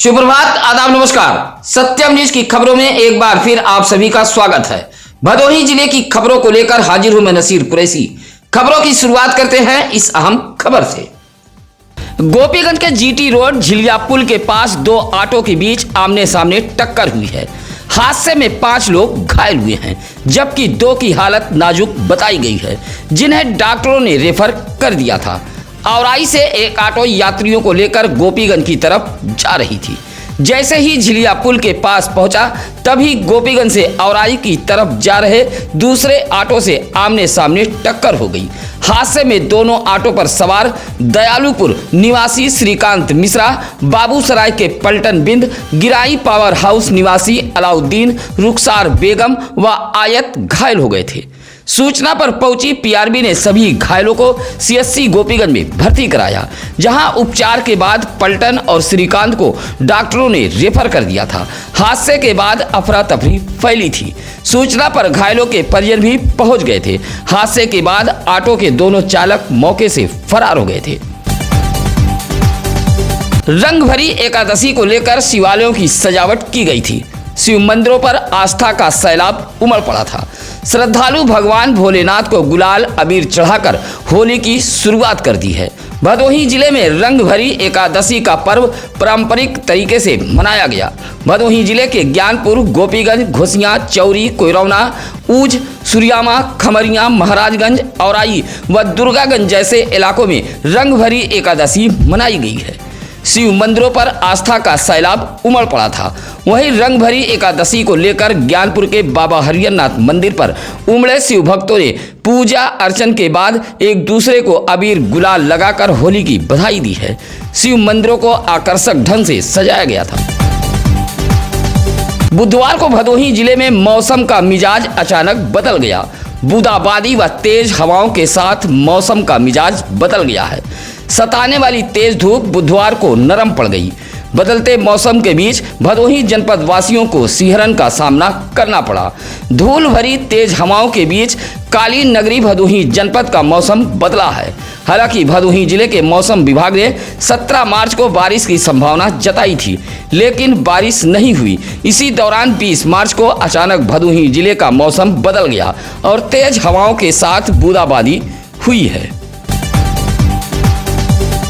सुप्रभात, आदाब, नमस्कार। सत्यम न्यूज की खबरों में एक बार फिर आप सभी का स्वागत है। भदोही जिले की खबरों को लेकर हाजिर हूं मैं नसीर कुरैशी। खबरों की शुरुआत करते हैं इस अहम खबर से। गोपीगंज के जीटी रोड झिलिया पुल के पास दो ऑटो के बीच आमने सामने टक्कर हुई है। हादसे में 5 लोग घायल हुए हैं, जबकि 2 की हालत नाजुक बताई गई है, जिन्हें डॉक्टरों ने रेफर कर दिया था। औराई से एक ऑटो यात्रियों को लेकर गोपीगंज की तरफ जा रही थी। जैसे ही झिलिया पुल के पास पहुंचा, तभी गोपीगंज से औराई की तरफ जा रहे दूसरे ऑटो से आमने सामने टक्कर हो गई। हादसे में दोनों ऑटो पर सवार दयालुपुर निवासी श्रीकांत मिश्रा, बाबूसराय के पलटन बिंद, गिराई पावर हाउस निवासी अलाउद्दीन, रुखसार बेगम व आयत घायल हो गए थे। सूचना पर पहुंची पीआरबी ने सभी घायलों को सीएससी गोपीगंज में भर्ती कराया, जहां उपचार के बाद पलटन और श्रीकांत को डॉक्टरों ने रेफर कर दिया था। हादसे के बाद अफरा तफरी फैली थी। सूचना पर घायलों के परिजन भी पहुंच गए थे। हादसे के बाद ऑटो के दोनों चालक मौके से फरार हो गए थे। रंग भरी एकादशी को लेकर शिवालयों की सजावट की गई थी। शिव मंदिरों पर आस्था का सैलाब उमड़ पड़ा था। श्रद्धालु भगवान भोलेनाथ को गुलाल अबीर चढ़ाकर होली की शुरुआत कर दी है। भदोही जिले में रंग भरी एकादशी का पर्व पारंपरिक तरीके से मनाया गया। भदोही जिले के ज्ञानपुर, गोपीगंज, घोसियां, चौरी, कोयरौना, ऊज, सुरियामा, खमरिया, महाराजगंज, औराई व दुर्गागंज जैसे इलाकों में रंग भरी एकादशी मनाई गई है। शिव मंदिरों पर आस्था का सैलाब उमड़ पड़ा था। वहीं रंग भरी एकादशी को लेकर ज्ञानपुर के बाबा हरिहरनाथ मंदिर पर उमड़े शिव भक्तों ने पूजा अर्चन के बाद एक दूसरे को अबीर गुलाल लगाकर होली की बधाई दी है। शिव मंदिरों को आकर्षक ढंग से सजाया गया था। बुधवार को भदोही जिले में मौसम का मिजाज अचानक बदल गया। बूंदाबांदी व तेज हवाओं के साथ मौसम का मिजाज बदल गया है। सताने वाली तेज धूप बुधवार को नरम पड़ गई। बदलते मौसम के बीच भदोही जनपद वासियों को सिहरन का सामना करना पड़ा। धूल भरी तेज हवाओं के बीच कालीन नगरी भदोही जनपद का मौसम बदला है। हालांकि भदोही जिले के मौसम विभाग ने 17 मार्च को बारिश की संभावना जताई थी, लेकिन बारिश नहीं हुई। इसी दौरान 20 मार्च को अचानक भदोही जिले का मौसम बदल गया और तेज हवाओं के साथ बूंदाबांदी हुई है।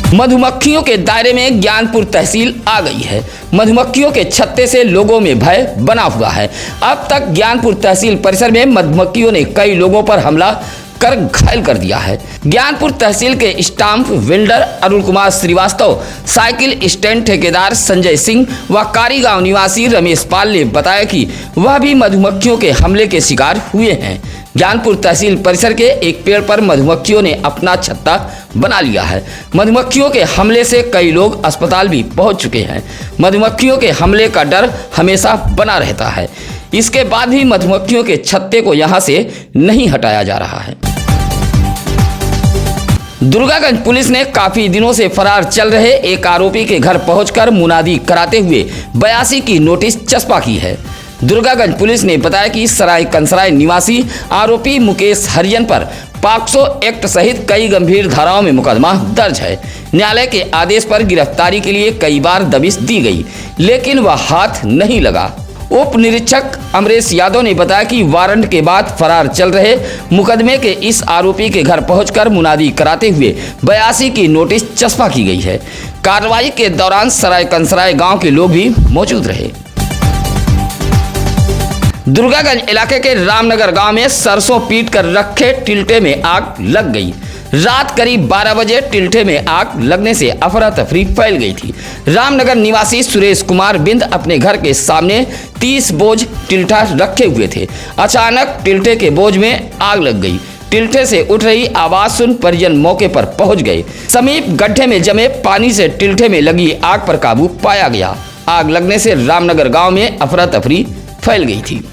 मधुमक्खियों के दायरे में ज्ञानपुर तहसील आ गई है। मधुमक्खियों के छत्ते से लोगों में भय बना हुआ है। अब तक ज्ञानपुर तहसील परिसर में मधुमक्खियों ने कई लोगों पर हमला कर घायल कर दिया है। ज्ञानपुर तहसील के stamp builder Arun Kumar Srivastava, cycle stand ठेकेदार संजय सिंह व कारीगांव निवासी रमेश पाल ने बताया कि वह भी मधुमक्खियों के हमले के शिकार हुए हैं। ज्ञानपुर तहसील परिसर के एक पेड़ पर मधुमक्खियों ने अपना छत्ता बना लिया है। मधुमक्खियों के हमले से कई लोग अस्पताल भी पहुंच चुके हैं। मधुमक्खियों के हमले का डर हमेशा बना रहता है। इसके बाद भी मधुमक्खियों के छत्ते को यहां से नहीं हटाया जा रहा है। दुर्गागंज पुलिस ने काफी दिनों से फरार चल रहे एक आरोपी के घर पहुंचकर मुनादी कराते हुए 82 की नोटिस चस्पा की है। दुर्गागंज पुलिस ने बताया कि सराय कंसराय निवासी आरोपी मुकेश हरिजन पर पॉक्सो एक्ट सहित कई गंभीर धाराओं में मुकदमा दर्ज है। न्यायालय के आदेश पर गिरफ्तारी के लिए कई बार दबिश दी गई, लेकिन वह हाथ नहीं लगा। उप निरीक्षक अमरेश यादव ने बताया कि वारंट के बाद फरार चल रहे मुकदमे के इस आरोपी के घर पहुंचकर मुनादी कराते हुए 82 की नोटिस चस्पा की गई है। कार्रवाई के दौरान सराय कंसराय गांव के लोग भी मौजूद रहे। दुर्गागंज इलाके के रामनगर गांव में सरसों पीट कर रखे टिल्टे में आग लग गई। रात करीब 12 बजे टिल्ठे में आग लगने से अफरा तफरी फैल गई थी। रामनगर निवासी सुरेश कुमार बिंद अपने घर के सामने 30 बोझ टिल्ठा रखे हुए थे। अचानक टिल्ठे के बोझ में आग लग गई। टिल्ठे से उठ रही आवाज सुन परिजन मौके पर पहुंच गए। समीप गड्ढे में जमे पानी से टिल्ठे में लगी आग पर काबू पाया गया। आग लगने से रामनगर गांव में अफरा तफरी फैल गई थी।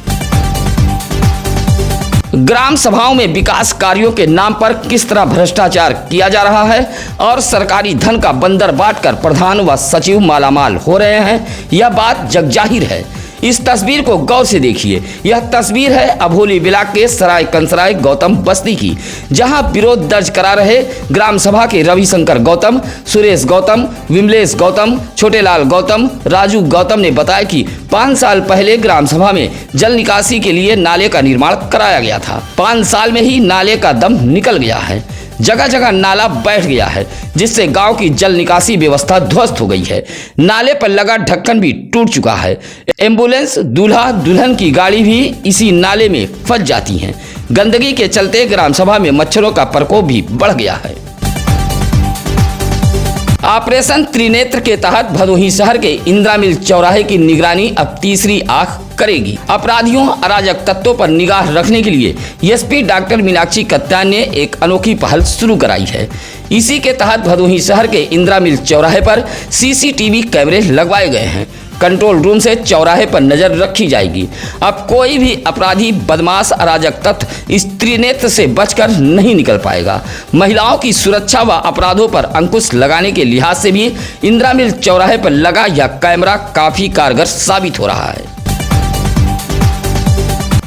ग्राम सभाओं में विकास कार्यों के नाम पर किस तरह भ्रष्टाचार किया जा रहा है और सरकारी धन का बंदर बांटकर प्रधान व सचिव मालामाल हो रहे हैं, यह बात जगजाहिर है। इस तस्वीर को गौर से देखिए। यह तस्वीर है अभोली ब्लॉक के सराय कंसराय गौतम बस्ती की, जहां विरोध दर्ज करा रहे ग्राम सभा के रविशंकर गौतम, सुरेश गौतम, विमलेश गौतम, छोटेलाल गौतम, राजू गौतम ने बताया कि 5 साल पहले ग्राम सभा में जल निकासी के लिए नाले का निर्माण कराया गया था। 5 साल में ही नाले का दम निकल गया है। जगह जगह नाला बैठ गया है, जिससे गांव की जल निकासी व्यवस्था ध्वस्त हो गई है। नाले पर लगा ढक्कन भी टूट चुका है। एम्बुलेंस, दूल्हा दुल्हन की गाड़ी भी इसी नाले में फंस जाती हैं। गंदगी के चलते ग्राम सभा में मच्छरों का प्रकोप भी बढ़ गया है। ऑपरेशन त्रिनेत्र के तहत भदोही शहर के इंदिरा मिल चौराहे की निगरानी अब तीसरी आंख करेगी। अपराधियों, अराजक तत्वों पर निगाह रखने के लिए एसपी डॉक्टर मीनाक्षी कत्यान ने एक अनोखी पहल शुरू कराई है। इसी के तहत भदोही शहर के इंदिरा मिल चौराहे पर सीसीटीवी कैमरे लगवाए गए हैं। कंट्रोल रूम से चौराहे पर नजर रखी जाएगी। अब कोई भी अपराधी, बदमाश, अराजक तत्व इस त्रिनेत्र से बचकर नहीं निकल पाएगा। महिलाओं की सुरक्षा व अपराधों पर अंकुश लगाने के लिहाज से भी इंदिरा मिल चौराहे पर लगा यह कैमरा काफी कारगर साबित हो रहा है।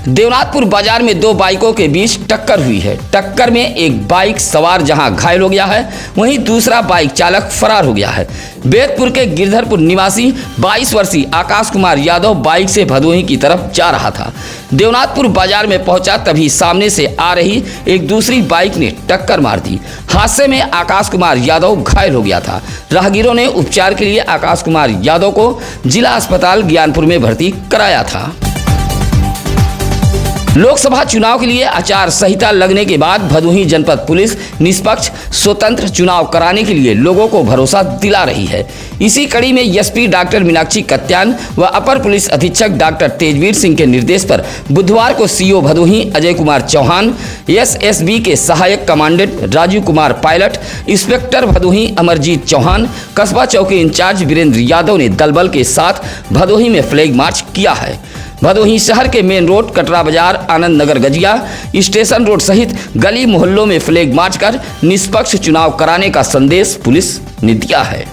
देवनाथपुर बाजार में 2 बाइकों के बीच टक्कर हुई है। टक्कर में एक बाइक सवार जहां घायल हो गया है, वहीं दूसरा बाइक चालक फरार हो गया है। बेतपुर के गिरधरपुर निवासी 22 वर्षीय आकाश कुमार यादव बाइक से भदोही की तरफ जा रहा था। देवनाथपुर बाजार में पहुंचा तभी सामने से आ रही एक दूसरी बाइक ने टक्कर मार दी। हादसे में आकाश कुमार यादव घायल हो गया था। राहगीरों ने उपचार के लिए आकाश कुमार यादव को जिला अस्पताल ज्ञानपुर में भर्ती कराया था। लोकसभा चुनाव के लिए आचार संहिता लगने के बाद भदोही जनपद पुलिस निष्पक्ष, स्वतंत्र चुनाव कराने के लिए लोगों को भरोसा दिला रही है। इसी कड़ी में एसपी डॉक्टर मीनाक्षी कत्यान व अपर पुलिस अधीक्षक डॉक्टर तेजवीर सिंह के निर्देश पर बुधवार को सीओ भदोही अजय कुमार चौहान, एसएसबी के सहायक कमांडेंट राजू कुमार पायलट, इंस्पेक्टर भदोही अमरजीत चौहान, कस्बा चौकी इंचार्ज वीरेंद्र यादव ने दल बल के साथ भदोही में फ्लैग मार्च किया है। भदोही शहर के मेन रोड, कटरा बाजार, आनंद नगर गजिया, स्टेशन रोड सहित गली मोहल्लों में फ्लैग मार्च कर निष्पक्ष चुनाव कराने का संदेश पुलिस ने दिया है।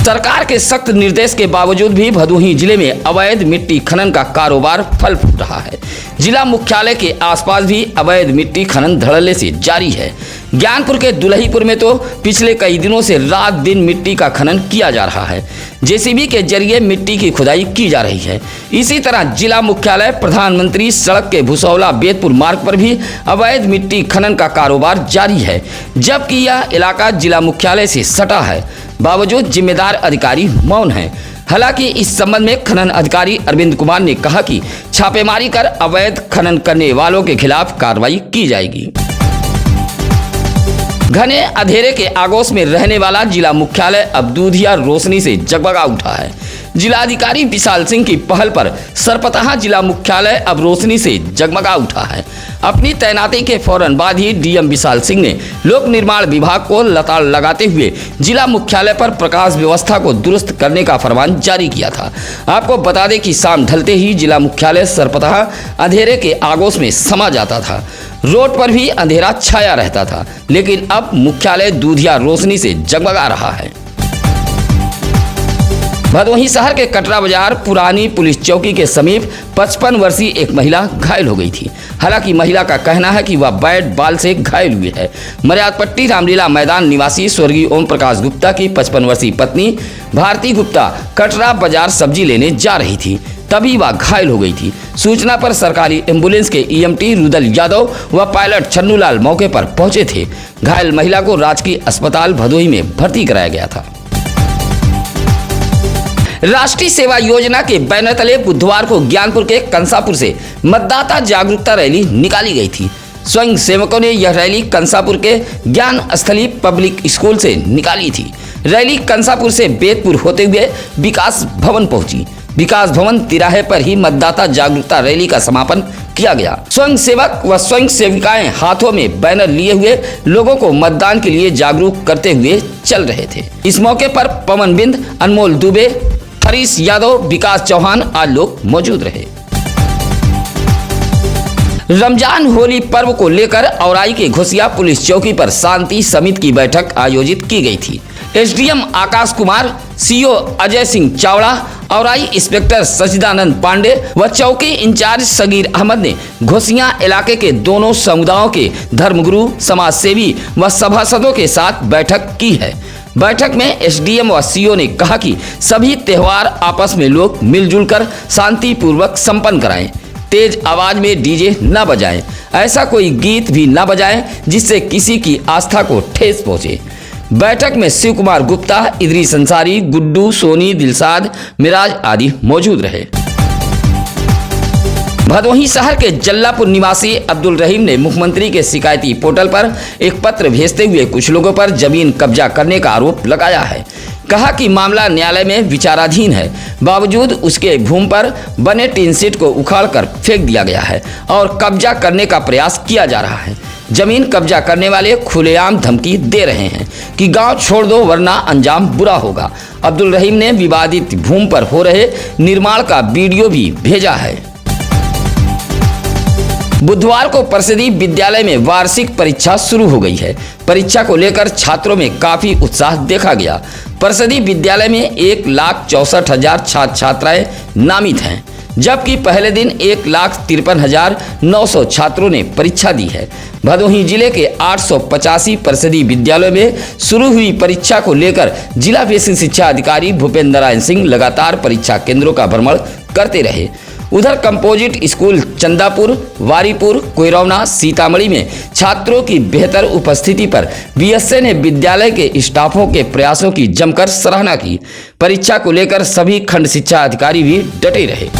सरकार के सख्त निर्देश के बावजूद भी भदोही जिले में अवैध मिट्टी खनन का कारोबार फल फूट रहा है। जिला मुख्यालय के आसपास भी अवैध मिट्टी खनन धड़ल्ले से जारी है। ज्ञानपुर के दुलहीपुर में तो पिछले कई दिनों से रात दिन मिट्टी का खनन किया जा रहा है। जेसीबी के जरिए मिट्टी की खुदाई की जा रही है। इसी तरह जिला मुख्यालय, प्रधानमंत्री सड़क के भुसौला बेतपुर मार्ग पर भी अवैध मिट्टी खनन का कारोबार जारी है, जबकि यह इलाका जिला मुख्यालय से सटा है। बावजूद जिम्मेदार अधिकारी मौन हैं। हालांकि इस संबंध में खनन अधिकारी अरविंद कुमार ने कहा कि छापेमारी कर अवैध खनन करने वालों के खिलाफ कार्रवाई की जाएगी। घने अंधेरे के आगोश में रहने वाला जिला मुख्यालय अब दूधिया रोशनी से जगमगा उठा है। जिलाधिकारी विशाल सिंह की पहल पर सरपतहा जिला मुख्यालय अब रोशनी से जगमगा उठा है। अपनी तैनाती के फौरन बाद ही डीएम विशाल सिंह ने लोक निर्माण विभाग को लताड़ लगाते हुए जिला मुख्यालय पर प्रकाश व्यवस्था को दुरुस्त करने का फरमान जारी किया था। आपको बता दें कि शाम ढलते ही जिला मुख्यालय सरपतहा अंधेरे के आगोश में समा जाता था। रोड पर भी अंधेरा छाया रहता था, लेकिन अब मुख्यालय दूधिया रोशनी से जगमगा रहा है। भदोही शहर के कटरा बाजार पुरानी पुलिस चौकी के समीप 55 वर्षीय एक महिला घायल हो गई थी। हालांकि महिला का कहना है कि वह बैट बॉल से घायल हुई है। मर्यादपट्टी रामलीला मैदान निवासी स्वर्गीय ओम प्रकाश गुप्ता की 55 वर्षीय पत्नी भारती गुप्ता कटरा बाजार सब्जी लेने जा रही थी, तभी वह घायल हो गई थी। सूचना पर सरकारी एम्बुलेंस के ईएमटी रुदल यादव व पायलट छन्नूलाल मौके पर पहुंचे थे। घायल महिला को राजकीय अस्पताल भदोही में भर्ती कराया गया था। राष्ट्रीय सेवा योजना के बैनर तले बुधवार को ज्ञानपुर के कंसापुर से मतदाता जागरूकता रैली निकाली गई थी। स्वयं सेवकों ने यह रैली कंसापुर के ज्ञान स्थली पब्लिक स्कूल से निकाली थी। रैली कंसापुर से बेतपुर होते हुए विकास भवन पहुंची। विकास भवन तिराहे पर ही मतदाता जागरूकता रैली का समापन किया गया। स्वयं सेवक व स्वयं सेविकाएं हाथों में बैनर लिए हुए लोगों को मतदान के लिए जागरूक करते हुए चल रहे थे। इस मौके पर पवन बिंद, अनमोल दुबे, हरीश यादव, विकास चौहान आदि लोग मौजूद रहे। रमजान होली पर्व को लेकर औराई के घोसिया पुलिस चौकी पर शांति समिति की बैठक आयोजित की गई थी। SDM Akash Kumar, CO Ajay Singh Chavda, Aurai inspector Sachidanand Pandey व चौकी इंचार्ज सगीर अहमद ने घोसियां इलाके के दोनों समुदायों के धर्मगुरु, समाज सेवी व सभासदों के साथ बैठक की है। बैठक में एसडीएम व सीओ ने कहा कि सभी त्योहार आपस में लोग मिलजुल कर शांतिपूर्वक संपन्न कराएं। तेज आवाज में डीजे न बजाएं, ऐसा कोई गीत भी न बजाएं जिससे किसी की आस्था को ठेस पहुंचे। बैठक में शिव कुमार गुप्ता, इदरीस अंसारी, गुड्डू, सोनी, दिलसाद, मिराज आदि मौजूद रहे। भदोही शहर के जल्लापुर निवासी अब्दुल रहीम ने मुख्यमंत्री के शिकायती पोर्टल पर एक पत्र भेजते हुए कुछ लोगों पर जमीन कब्जा करने का आरोप लगाया है। कहा कि मामला न्यायालय में विचाराधीन है, बावजूद उसके भूमि पर बने टीन शीट को उखाड़कर फेंक दिया गया है और कब्जा करने का प्रयास किया जा रहा है। जमीन कब्जा करने वाले खुलेआम धमकी दे रहे हैं कि गांव छोड़ दो वरना अंजाम बुरा होगा। अब्दुल रहीम ने विवादित भूमि पर हो रहे निर्माण का वीडियो भी भेजा है। बुधवार को परिषदीय विद्यालय में वार्षिक परीक्षा शुरू हो गई है। परीक्षा को लेकर छात्रों में काफी उत्साह देखा गया। परिषदीय विद्यालय में 1,64,000 छात्र छात्राएं नामित हैं, जबकि पहले दिन 1,53,900 छात्रों ने परीक्षा दी है। भदोही जिले के 885 परिषदीय विद्यालयों में शुरू हुई परीक्षा को लेकर जिला बेसिक शिक्षा अधिकारी भूपेंद्र नारायण सिंह लगातार परीक्षा केंद्रों का भ्रमण करते रहे। उधर कंपोजिट स्कूल चंदापुर, वारीपुर, कोइरौना, सीतामढ़ी में छात्रों की बेहतर उपस्थिति पर बीएसए ने विद्यालय के स्टाफों के प्रयासों की जमकर सराहना की। परीक्षा को लेकर सभी खंड शिक्षा अधिकारी भी डटे रहे।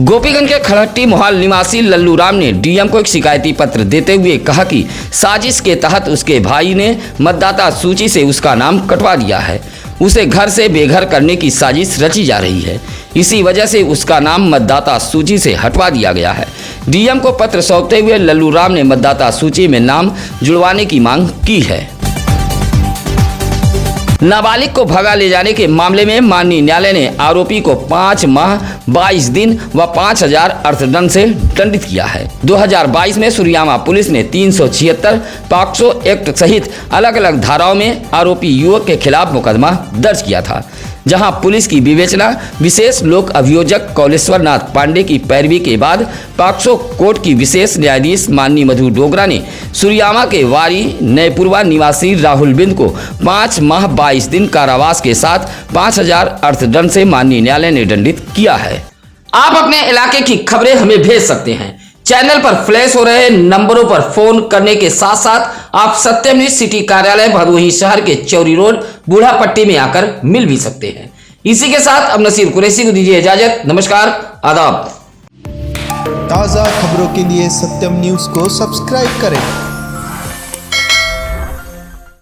गोपीगंज के खड़हट्टी मोहाल निवासी लल्लू राम ने डीएम को एक शिकायती पत्र देते हुए कहा कि साजिश के तहत उसके भाई ने मतदाता सूची से उसका नाम कटवा दिया है। उसे घर से बेघर करने की साजिश रची जा रही है। इसी वजह से उसका नाम मतदाता सूची से हटवा दिया गया है। डीएम को पत्र सौंपते हुए लल्लू राम ने मतदाता सूची में नाम जुड़वाने की मांग की है। नाबालिग को भगा ले जाने के मामले में माननीय न्यायालय ने आरोपी को 5 माह 22 दिन व 5,000 अर्थदंड से दंडित किया है। 2022 में सुरियामा पुलिस ने 376 पॉक्सो एक्ट सहित अलग अलग धाराओं में आरोपी युवक के खिलाफ मुकदमा दर्ज किया था, जहां पुलिस की विवेचना विशेष लोक अभियोजक कौलेश्वर नाथ पांडे की पैरवी के बाद पॉक्सो कोर्ट की विशेष न्यायाधीश माननीय मधु डोगरा ने सुरियामा के वारी नयपुरवा निवासी राहुल बिंद को 5 माह 22 दिन कारावास के साथ 5,000 अर्थदंड से माननीय न्यायालय ने दंडित किया है। आप अपने इलाके की खबरें हमें भेज सकते हैं। चैनल पर फ्लैश हो रहे नंबरों पर फोन करने के साथ साथ आप सत्यम न्यूज सिटी कार्यालय भदोही शहर के चौरी रोड बूढ़ा पट्टी में आकर मिल भी सकते हैं। इसी के साथ अब नसीर कुरैशी को दीजिए इजाजत। नमस्कार, आदाब। ताज़ा खबरों के लिए सत्यम न्यूज को सब्सक्राइब करें।